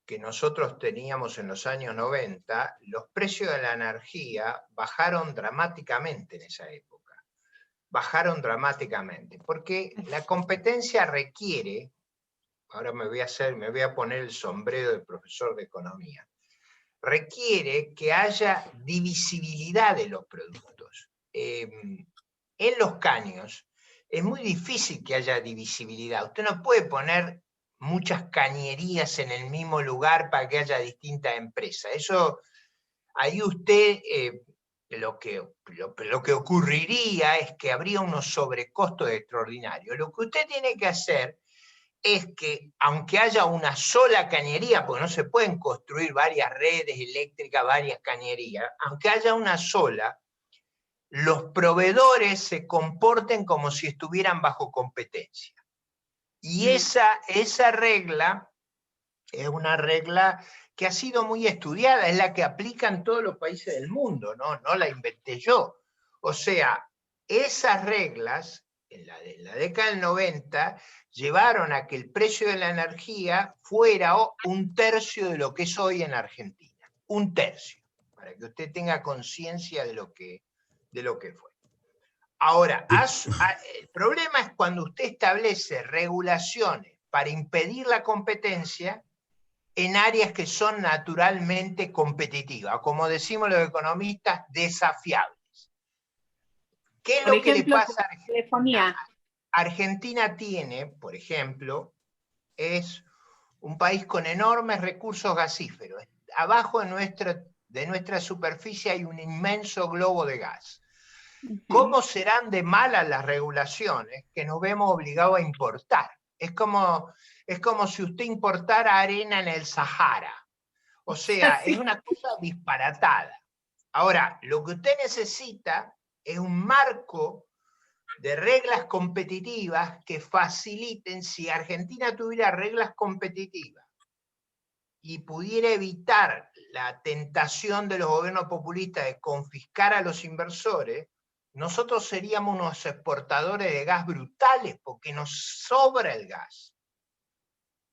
que nosotros teníamos en los años 90, los precios de la energía bajaron dramáticamente en esa época. Bajaron dramáticamente, porque la competencia requiere, ahora me voy a poner el sombrero de profesor de economía, requiere que haya divisibilidad de los productos. En los caños es muy difícil que haya divisibilidad. Usted no puede poner muchas cañerías en el mismo lugar para que haya distintas empresas. Eso, ahí usted, lo que ocurriría es que habría unos sobrecostos extraordinarios. Lo que usted tiene que hacer es que, aunque haya una sola cañería, porque no se pueden construir varias redes eléctricas, varias cañerías, aunque haya una sola, los proveedores se comporten como si estuvieran bajo competencia. Y esa regla es una regla que ha sido muy estudiada, es la que aplican todos los países del mundo, no la inventé yo. O sea, esas reglas, en la década del 90, llevaron a que el precio de la energía fuera un tercio de lo que es hoy en Argentina. Un tercio, para que usted tenga conciencia de lo que fue. Ahora, el problema es cuando usted establece regulaciones para impedir la competencia en áreas que son naturalmente competitivas, como decimos los economistas, desafiables. ¿Qué es lo que le pasa a Argentina? Argentina tiene, por ejemplo, es un país con enormes recursos gasíferos. Abajo de nuestra superficie hay un inmenso globo de gas. ¿Cómo serán de malas las regulaciones que nos vemos obligados a importar? Es como si usted importara arena en el Sahara. O sea, es una cosa disparatada. Ahora, lo que usted necesita es un marco de reglas competitivas que faciliten. Si Argentina tuviera reglas competitivas y pudiera evitar la tentación de los gobiernos populistas de confiscar a los inversores, nosotros seríamos unos exportadores de gas brutales, porque nos sobra el gas.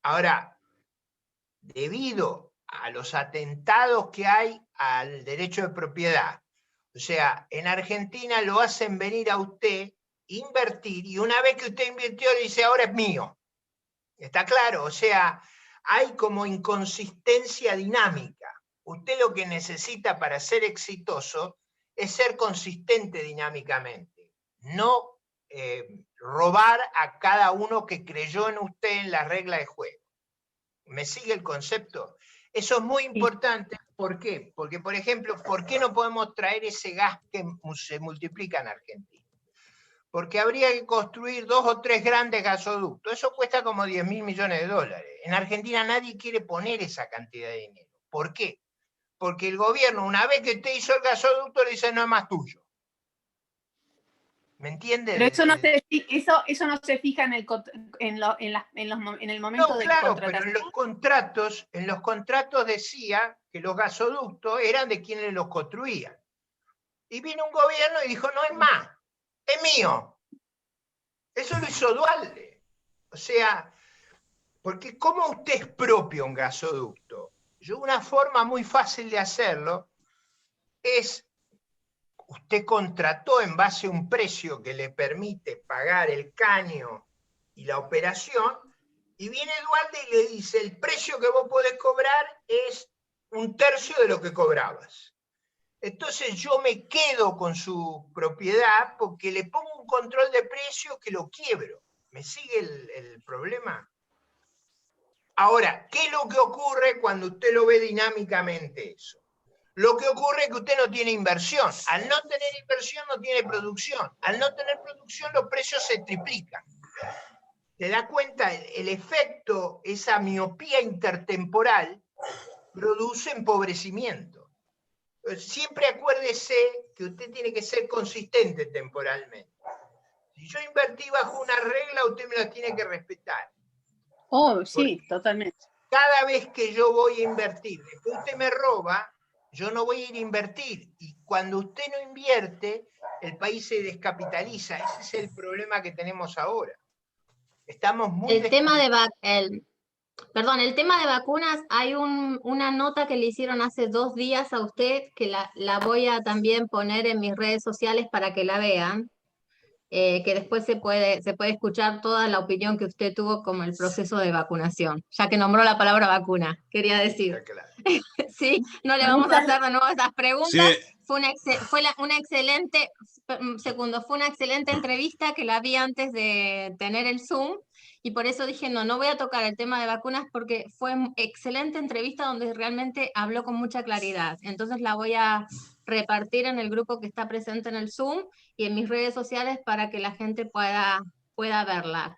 Ahora, debido a los atentados que hay al derecho de propiedad, o sea, en Argentina lo hacen venir a usted, invertir, y una vez que usted invirtió le dice, ahora es mío. ¿Está claro? O sea, hay como inconsistencia dinámica. Usted lo que necesita para ser exitoso es ser consistente dinámicamente, no robar a cada uno que creyó en usted en la regla de juego. ¿Me sigue el concepto? Eso es muy importante. ¿Por qué? Porque, por ejemplo, ¿por qué no podemos traer ese gas que se multiplica en Argentina? Porque habría que construir 2 o 3 grandes gasoductos. Eso cuesta como $10.000 millones. En Argentina nadie quiere poner esa cantidad de dinero. ¿Por qué? Porque el gobierno, una vez que usted hizo el gasoducto, le dice, no es más tuyo. ¿Me entiende? Pero eso no se fija en el momento de claro, contratación. Pero en los contratos decía que los gasoductos eran de quienes los construían. Y vino un gobierno y dijo, no es más, es mío. Eso lo hizo Duhalde. O sea, porque ¿cómo usted expropia un gasoducto? Una forma muy fácil de hacerlo es, usted contrató en base a un precio que le permite pagar el caño y la operación, y viene Duhalde y le dice, el precio que vos podés cobrar es un tercio de lo que cobrabas. Entonces yo me quedo con su propiedad porque le pongo un control de precio que lo quiebro. ¿Me sigue el problema? Ahora, ¿qué es lo que ocurre cuando usted lo ve dinámicamente eso? Lo que ocurre es que usted no tiene inversión. Al no tener inversión no tiene producción. Al no tener producción los precios se triplican. ¿Te da cuenta? El efecto, esa miopía intertemporal, produce empobrecimiento. Siempre acuérdese que usted tiene que ser consistente temporalmente. Si yo invertí bajo una regla, usted me la tiene que respetar. Oh, sí, totalmente. Cada vez que yo voy a invertir, después usted me roba, yo no voy a ir a invertir. Y cuando usted no invierte, el país se descapitaliza. Ese es el problema que tenemos ahora. Estamos muy El tema de el tema de vacunas, hay una nota que le hicieron hace 2 días a usted, que la voy a también poner en mis redes sociales para que la vean, que después se puede escuchar toda la opinión que usted tuvo como el proceso de vacunación, ya que nombró la palabra vacuna, quería decir. claro. Sí, no le vamos a hacer de nuevo esas preguntas. Sí, Fue una excelente, segundo, fue una excelente entrevista que la vi antes de tener el Zoom, y por eso dije, no voy a tocar el tema de vacunas porque fue excelente entrevista donde realmente habló con mucha claridad. Entonces la voy a repartir en el grupo que está presente en el Zoom y en mis redes sociales para que la gente pueda verla.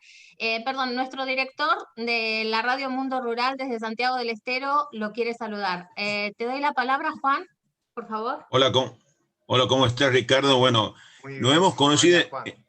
Perdón, nuestro director de la Radio Mundo Rural desde Santiago del Estero lo quiere saludar. Te doy la palabra, Juan, por favor. hola, ¿cómo estás, Ricardo? Bueno, Muy nos bien. hemos conocido, Hola, Juan.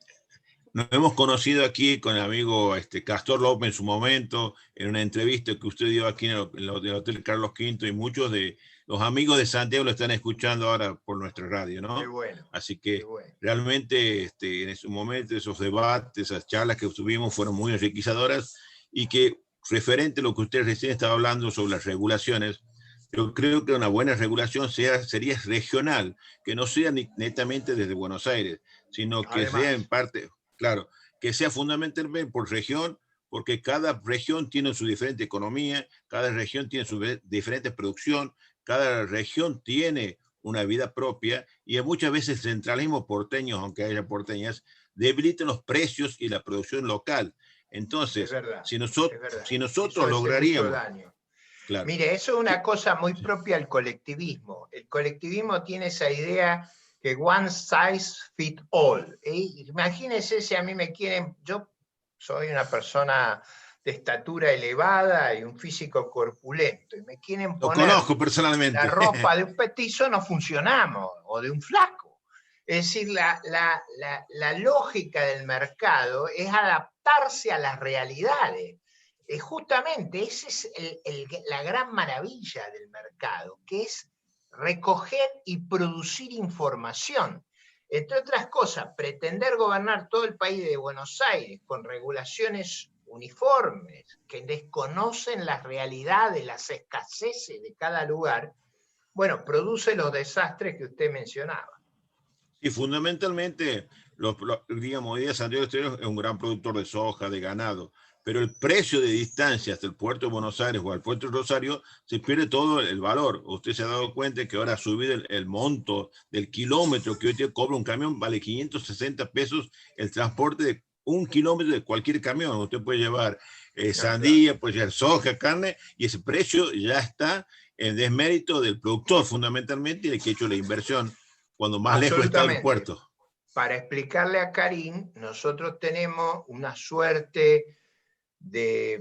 nos hemos conocido aquí con el amigo Castor López en su momento, en una entrevista que usted dio aquí en el Hotel Carlos V, y muchos de los amigos de Santiago lo están escuchando ahora por nuestra radio, ¿no? Qué bueno. Así Qué que bueno. realmente en ese momento, esos debates, esas charlas que tuvimos fueron muy enriquecedoras, y que, referente a lo que usted recién estaba hablando sobre las regulaciones, yo creo que una buena regulación sería regional, que no sea netamente desde Buenos Aires, sino que Además, sea en parte, claro, que sea fundamentalmente por región, porque cada región tiene su diferente economía, cada región tiene su diferente producción, cada región tiene una vida propia, y muchas veces el centralismo porteño, aunque haya porteñas, debilitan los precios y la producción local. es Entonces, verdad, si es verdad. Eso nosotros hace mucho lograríamos, daño. claro, Mire, eso es una cosa muy propia al colectivismo. El colectivismo tiene esa idea que one size fit all. Imagínense si a mí me quieren, yo soy una persona de estatura elevada y un físico corpulento, y me quieren lo poner conozco la personalmente. ropa de un petizo, no funcionamos, o de un flaco. Es decir, la lógica del mercado es adaptarse a las realidades. Justamente esa es la gran maravilla del mercado, que es recoger y producir información. Entre otras cosas, pretender gobernar todo el país de Buenos Aires con regulaciones uniformes que desconocen las realidades, las escaseces de cada lugar, bueno, produce los desastres que usted mencionaba. Y fundamentalmente, digamos, hoy día Santiago del Estero es un gran productor de soja, de ganado, pero el precio de distancia hasta el puerto de Buenos Aires o al puerto de Rosario se pierde todo el valor. Usted se ha dado cuenta que ahora ha subido el monto del kilómetro que hoy te cobra un camión, vale 560 pesos el transporte de 1 kilómetro de cualquier camión. Usted puede llevar sandía, puede llevar soja, carne, y ese precio ya está en desmérito del productor fundamentalmente, y el que ha hecho la inversión cuando más lejos está el puerto. Para explicarle a Karim, nosotros tenemos una suerte de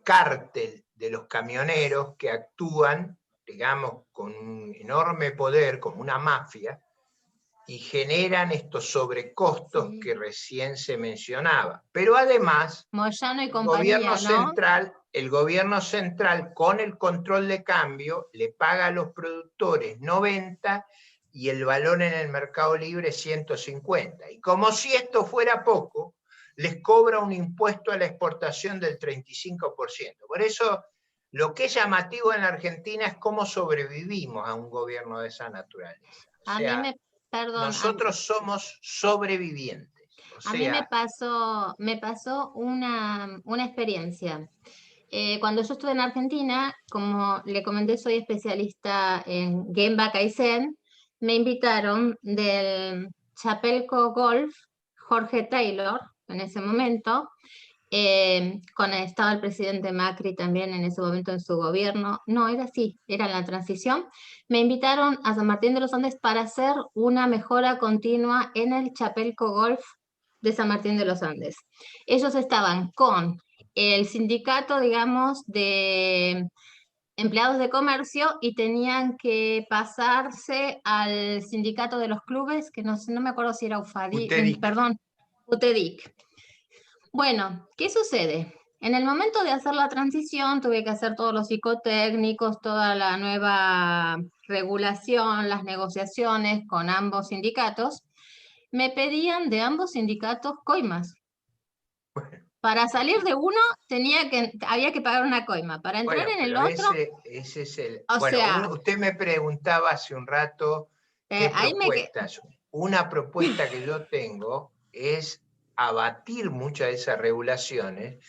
cártel de los camioneros que actúan, digamos, con un enorme poder, como una mafia, y generan estos sobrecostos que recién se mencionaba. Pero además, Moyano y compañía, el gobierno central, con el control de cambio, le paga a los productores 90 y el valor en el mercado libre 150. Y como si esto fuera poco, les cobra un impuesto a la exportación del 35%. Por eso, lo que es llamativo en la Argentina es cómo sobrevivimos a un gobierno de esa naturaleza. O sea, nosotros somos sobrevivientes. A mí me pasó una experiencia. Cuando yo estuve en Argentina, como le comenté, soy especialista en Gemba Kaizen, me invitaron del Chapelco Golf, Jorge Taylor, en ese momento, estaba el presidente Macri también en ese momento en su gobierno, no, era así, era la transición, me invitaron a San Martín de los Andes para hacer una mejora continua en el Chapelco Golf de San Martín de los Andes. Ellos estaban con el sindicato, digamos, de empleados de comercio y tenían que pasarse al sindicato de los clubes, que no me acuerdo si era UTEDIC. perdón, UTEDIC. Bueno, ¿qué sucede? En el momento de hacer la transición tuve que hacer todos los psicotécnicos, toda la nueva regulación, las negociaciones con ambos sindicatos. Me pedían de ambos sindicatos coimas. Para salir de uno había que pagar una coima. Para entrar en el otro... Ese es el... O sea, usted me preguntaba hace un rato qué propuestas. Una propuesta que yo tengo es abatir muchas de esas regulaciones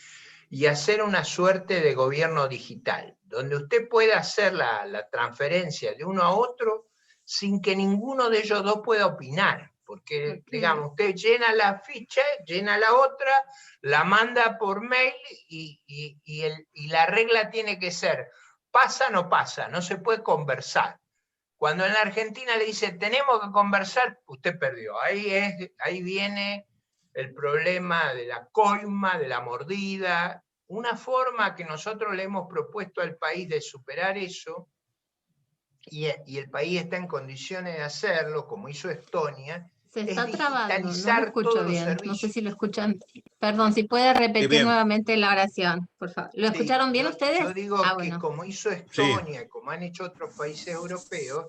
y hacer una suerte de gobierno digital, donde usted pueda hacer la transferencia de uno a otro sin que ninguno de ellos dos pueda opinar. Porque, digamos, usted llena la ficha, llena la otra, la manda por mail y la regla tiene que ser, pasa o no pasa, no se puede conversar. Cuando en la Argentina le dicen, tenemos que conversar, usted perdió. Ahí viene el problema de la coima, de la mordida. Una forma que nosotros le hemos propuesto al país de superar eso, y el país está en condiciones de hacerlo, como hizo Estonia, se está trabando, no lo todos escucho los bien, servicios. no sé si lo escuchan. Perdón, si puede repetir nuevamente la oración, por favor. ¿Lo escucharon bien ustedes? Yo digo que bueno. como hizo Estonia, como han hecho otros países europeos,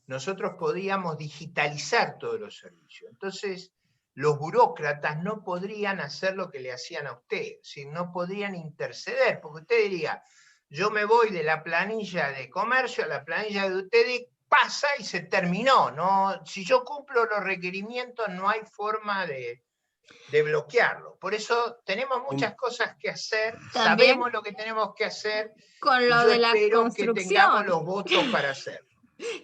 nosotros podíamos digitalizar todos los servicios. Entonces, los burócratas no podrían hacer lo que le hacían a usted, si no podrían interceder, porque usted diría, yo me voy de la planilla de comercio a la planilla de UTEDIC, pasa y se terminó. ¿No? Si yo cumplo los requerimientos, no hay forma de bloquearlo. Por eso tenemos muchas cosas que hacer, también sabemos lo que tenemos que hacer, con y lo yo de la espero construcción. que tengamos los votos para hacerlo.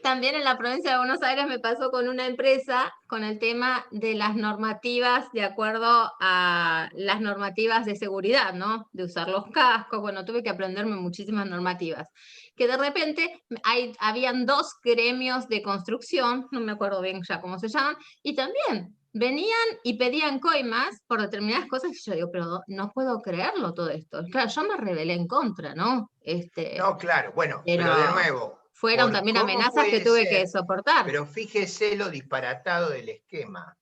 También en la provincia de Buenos Aires me pasó con una empresa con el tema de las normativas de acuerdo a las normativas de seguridad, ¿no? De usar los cascos, bueno, tuve que aprenderme muchísimas normativas. Que de repente habían dos gremios de construcción, no me acuerdo bien ya cómo se llaman, y también venían y pedían coimas por determinadas cosas, y yo digo, pero no puedo creerlo todo esto. Claro, yo me rebelé en contra, ¿no? No, claro, bueno, pero de nuevo, fueron también amenazas que tuve que soportar. Pero fíjese lo disparatado del esquema.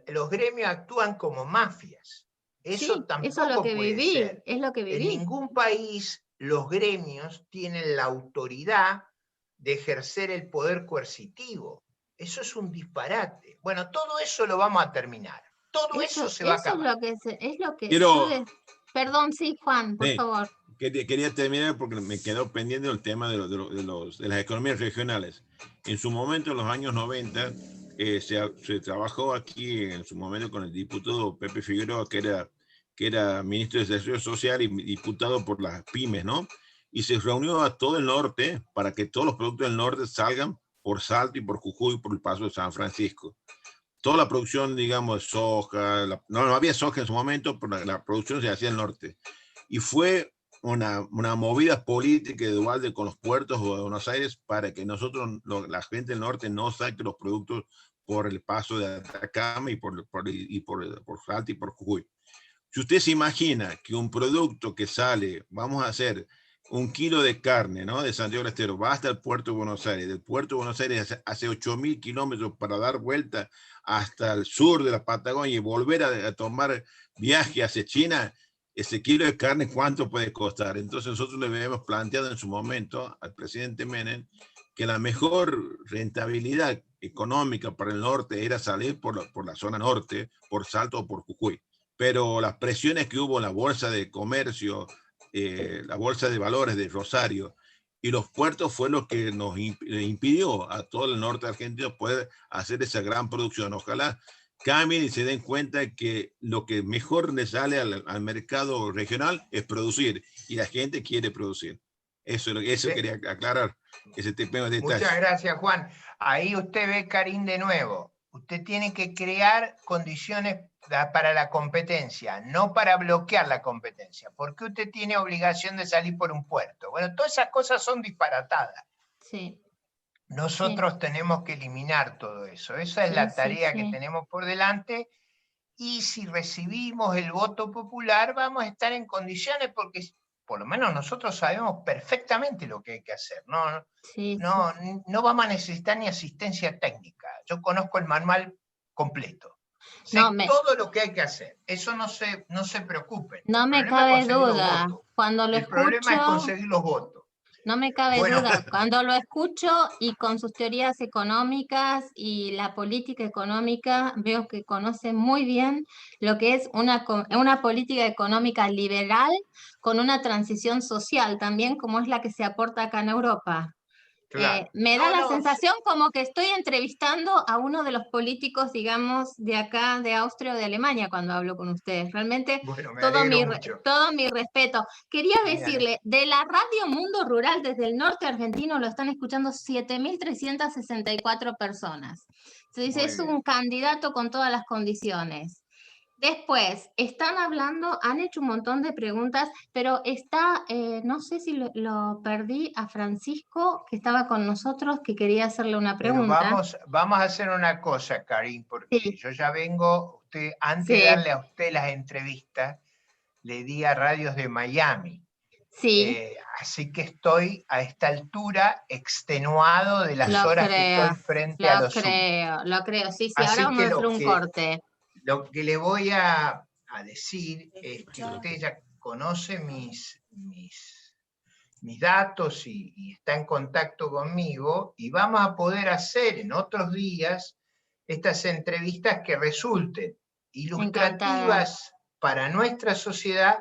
Los gremios actúan como mafias. Eso tampoco eso es lo que puede viví, ser. es lo que viví. En ningún país los gremios tienen la autoridad de ejercer el poder coercitivo. Eso es un disparate. Bueno, todo eso lo vamos a terminar. Todo eso se va a acabar. Es lo que Perdón, sí, Juan, por favor. Quería terminar porque me quedó pendiente el tema de las economías regionales. En su momento, en los años 90, se trabajó aquí en su momento con el diputado Pepe Figueroa, que era ministro de Desarrollo Social y diputado por las pymes, ¿no? Y se reunió a todo el norte para que todos los productos del norte salgan por Salto y por Jujuy y por el Paso de San Francisco. Toda la producción, digamos, de soja, no había soja en su momento, pero la producción se hacía en el norte. Y fue una movida política de Duhalde con los puertos de Buenos Aires para que nosotros, la gente del norte, no saque los productos por el Paso de Atacama y por Salta y por Jujuy. Si usted se imagina que un producto que sale, vamos a hacer 1 kilo de carne, ¿no? De Santiago del Estero, va hasta el puerto de Buenos Aires, del puerto de Buenos Aires hace 8.000 kilómetros para dar vuelta hasta el sur de la Patagonia y volver a tomar viaje hacia China, ese kilo de carne, ¿cuánto puede costar? Entonces nosotros le habíamos planteado en su momento al presidente Menem que la mejor rentabilidad económica para el norte era salir por la zona norte, por Salto o por Jujuy. Pero las presiones que hubo en la bolsa de comercio, la bolsa de valores de Rosario y los puertos fue lo que nos impidió a todo el norte argentino poder hacer esa gran producción. Ojalá cambien y se den cuenta que lo que mejor le sale al mercado regional es producir y la gente quiere producir. Eso quería aclarar, ese tema de detalle. Muchas gracias, Juan. Ahí usted ve, Karim, de nuevo. Usted tiene que crear condiciones para la competencia, no para bloquear la competencia. ¿Por qué usted tiene obligación de salir por un puerto? Bueno, todas esas cosas son disparatadas. Sí, Nosotros tenemos que eliminar todo eso. Esa es la tarea que tenemos por delante. Y si recibimos el voto popular, vamos a estar en condiciones, porque por lo menos nosotros sabemos perfectamente lo que hay que hacer. No vamos a necesitar ni asistencia técnica. Yo conozco el manual completo. Sé todo lo que hay que hacer. Eso no se preocupen. No me cabe duda. El problema es conseguir los votos. No me cabe duda, cuando lo escucho y con sus teorías económicas y la política económica, veo que conoce muy bien lo que es una política económica liberal con una transición social también, como es la que se aporta acá en Europa. Claro. Me da la sensación como que estoy entrevistando a uno de los políticos, digamos, de acá, de Austria o de Alemania, cuando hablo con ustedes. Realmente, todo mi respeto. Quería decirle, de la Radio Mundo Rural desde el norte argentino lo están escuchando 7.364 personas. Entonces, es un candidato con todas las condiciones. Después, están hablando, han hecho un montón de preguntas, pero no sé si lo perdí a Francisco, que estaba con nosotros, que quería hacerle una pregunta. Pero vamos a hacer una cosa, Karin, porque yo ya vengo, antes de darle a usted las entrevistas, le di a radios de Miami. Sí. Así que estoy a esta altura extenuado de las horas que estoy frente a los Lo creo, sí, así ahora vamos a hacer un corte. Lo que le voy a decir es que usted ya conoce mis datos y está en contacto conmigo, y vamos a poder hacer en otros días estas entrevistas que resulten ilustrativas para nuestra sociedad,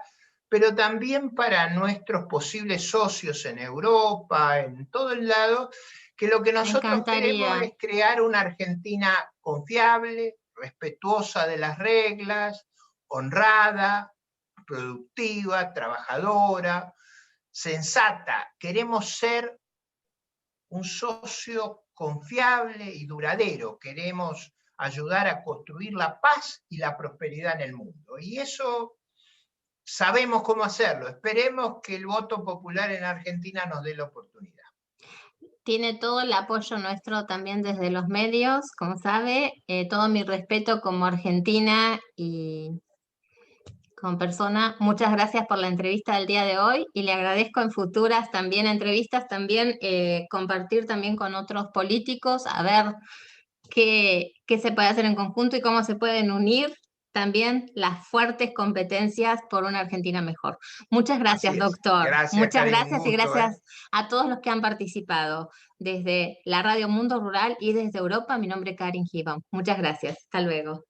pero también para nuestros posibles socios en Europa, en todo el lado, que lo que nosotros queremos es crear una Argentina confiable, respetuosa de las reglas, honrada, productiva, trabajadora, sensata. Queremos ser un socio confiable y duradero. Queremos ayudar a construir la paz y la prosperidad en el mundo. Y eso sabemos cómo hacerlo. Esperemos que el voto popular en Argentina nos dé la oportunidad. Tiene todo el apoyo nuestro también desde los medios, como sabe, todo mi respeto como argentina y como persona. Muchas gracias por la entrevista del día de hoy y le agradezco en futuras también entrevistas, también compartir también con otros políticos, a ver qué se puede hacer en conjunto y cómo se pueden unir también las fuertes competencias por una Argentina mejor. Muchas gracias, doctor. Muchas gracias y gracias a todos los que han participado desde la Radio Mundo Rural y desde Europa. Mi nombre es Karin Gibon. Muchas gracias. Hasta luego.